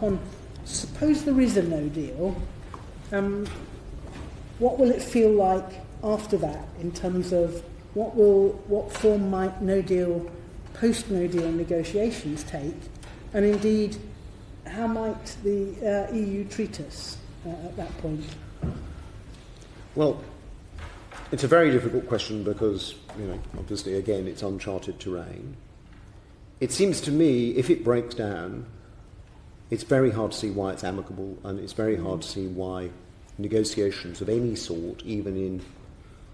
upon, suppose there is a no deal, what will it feel like after that in terms of what form might no deal, post no deal negotiations take, and indeed how might the EU treat us at that point? Well, it's a very difficult question because, obviously, again, it's uncharted terrain. It seems to me, if it breaks down, it's very hard to see why it's amicable, and it's very hard to see why negotiations of any sort, even in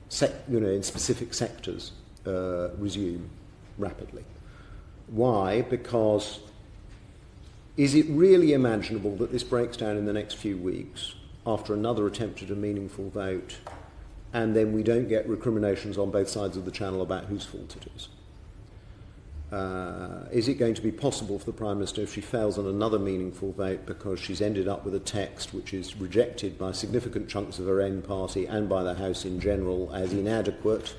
specific sectors, resume rapidly. Why? Because is it really imaginable that this breaks down in the next few weeks after another attempt at a meaningful vote, and then we don't get recriminations on both sides of the Channel about whose fault it is? Is it going to be possible for the Prime Minister, if she fails on another meaningful vote because she's ended up with a text which is rejected by significant chunks of her own party and by the House in general as inadequate,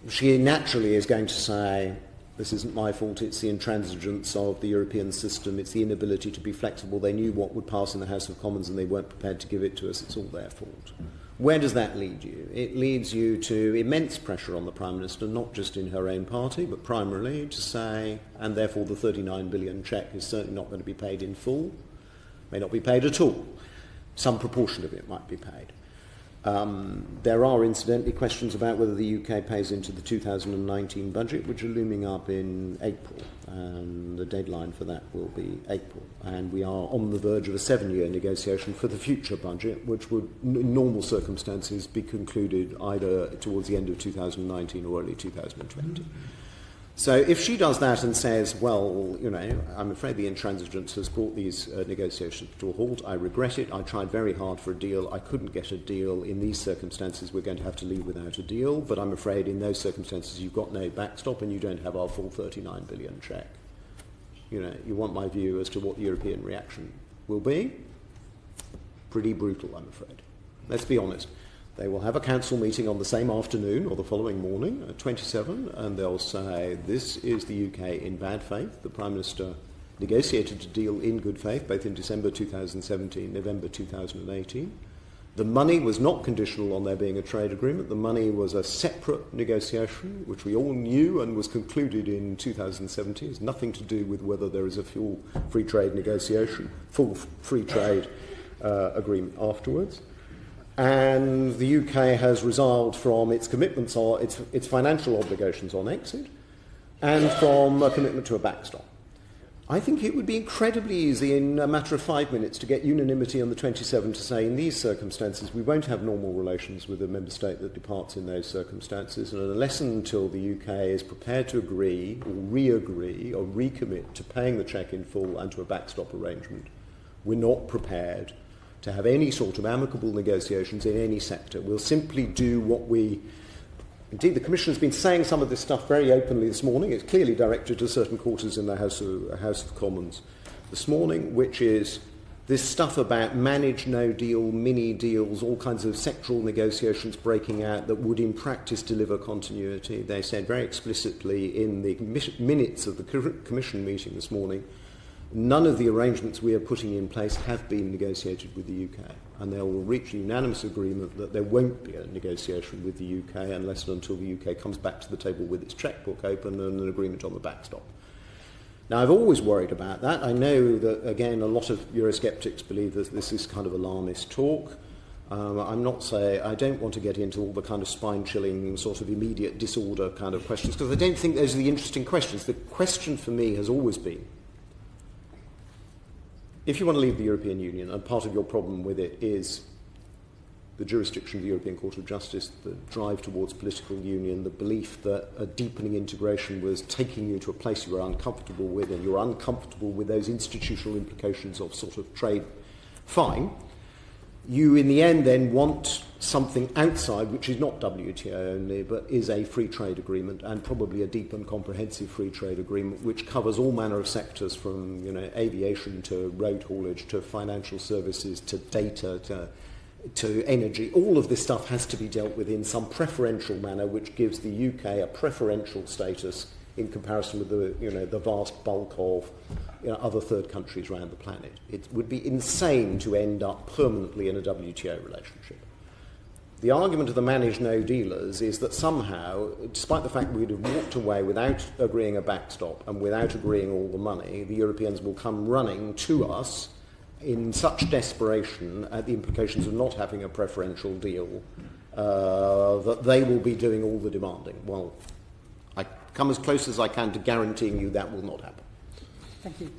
she naturally is going to say, this isn't my fault, it's the intransigence of the European system, it's the inability to be flexible, they knew what would pass in the House of Commons and they weren't prepared to give it to us, it's all their fault. Where does that lead you? It leads you to immense pressure on the Prime Minister, not just in her own party, but primarily to say, and therefore the 39 billion cheque is certainly not going to be paid in full, may not be paid at all. Some proportion of it might be paid. There are, incidentally, questions about whether the UK pays into the 2019 budget, which are looming up in April, and the deadline for that will be April. And we are on the verge of a 7-year negotiation for the future budget, which would, in normal circumstances, be concluded either towards the end of 2019 or early 2020. So if she does that and says, well, I'm afraid the intransigence has brought these negotiations to a halt, I regret it, I tried very hard for a deal, I couldn't get a deal, in these circumstances we're going to have to leave without a deal, but I'm afraid in those circumstances you've got no backstop and you don't have our full 39 billion cheque. You want my view as to what the European reaction will be? Pretty brutal, I'm afraid. Let's be honest. They will have a council meeting on the same afternoon or the following morning at 27, and they'll say, this is the UK in bad faith. The Prime Minister negotiated a deal in good faith, both in December 2017, November 2018. The money was not conditional on there being a trade agreement. The money was a separate negotiation, which we all knew and was concluded in 2017. It has nothing to do with whether there is a full free trade negotiation, full free trade agreement afterwards. And the UK has resolved from its commitments or its financial obligations on exit and from a commitment to a backstop. I think it would be incredibly easy in a matter of 5 minutes to get unanimity on the 27 to say in these circumstances we won't have normal relations with a member state that departs in those circumstances, and unless and until the UK is prepared to agree or re-agree or recommit to paying the cheque in full and to a backstop arrangement, we're not prepared to have any sort of amicable negotiations in any sector. We'll simply do what we... Indeed, the Commission has been saying some of this stuff very openly this morning. It's clearly directed to certain quarters in the House of Commons this morning, which is this stuff about managed no deal, mini deals, all kinds of sectoral negotiations breaking out that would in practice deliver continuity. They said very explicitly in the minutes of the Commission meeting this morning, none of the arrangements we are putting in place have been negotiated with the UK, and they will reach a unanimous agreement that there won't be a negotiation with the UK unless and until the UK comes back to the table with its chequebook open and an agreement on the backstop. Now, I've always worried about that. I know that, again, a lot of Eurosceptics believe that this is kind of alarmist talk. I'm not saying, I don't want to get into all the kind of spine-chilling sort of immediate disorder kind of questions, because I don't think those are the interesting questions. The question for me has always been, if you want to leave the European Union, and part of your problem with it is the jurisdiction of the European Court of Justice, the drive towards political union, the belief that a deepening integration was taking you to a place you were uncomfortable with, and you're uncomfortable with those institutional implications of sort of trade, fine. You, in the end, then want something outside, which is not WTO only, but is a free trade agreement, and probably a deep and comprehensive free trade agreement, which covers all manner of sectors from, aviation to road haulage to financial services to data to energy. All of this stuff has to be dealt with in some preferential manner, which gives the UK a preferential status in comparison with the vast bulk of other third countries around the planet. It would be insane to end up permanently in a WTO relationship. The argument of the managed no dealers is that somehow, despite the fact we'd have walked away without agreeing a backstop and without agreeing all the money, the Europeans will come running to us in such desperation at the implications of not having a preferential deal that they will be doing all the demanding. Well, I come as close as I can to guaranteeing you that will not happen. Thank you.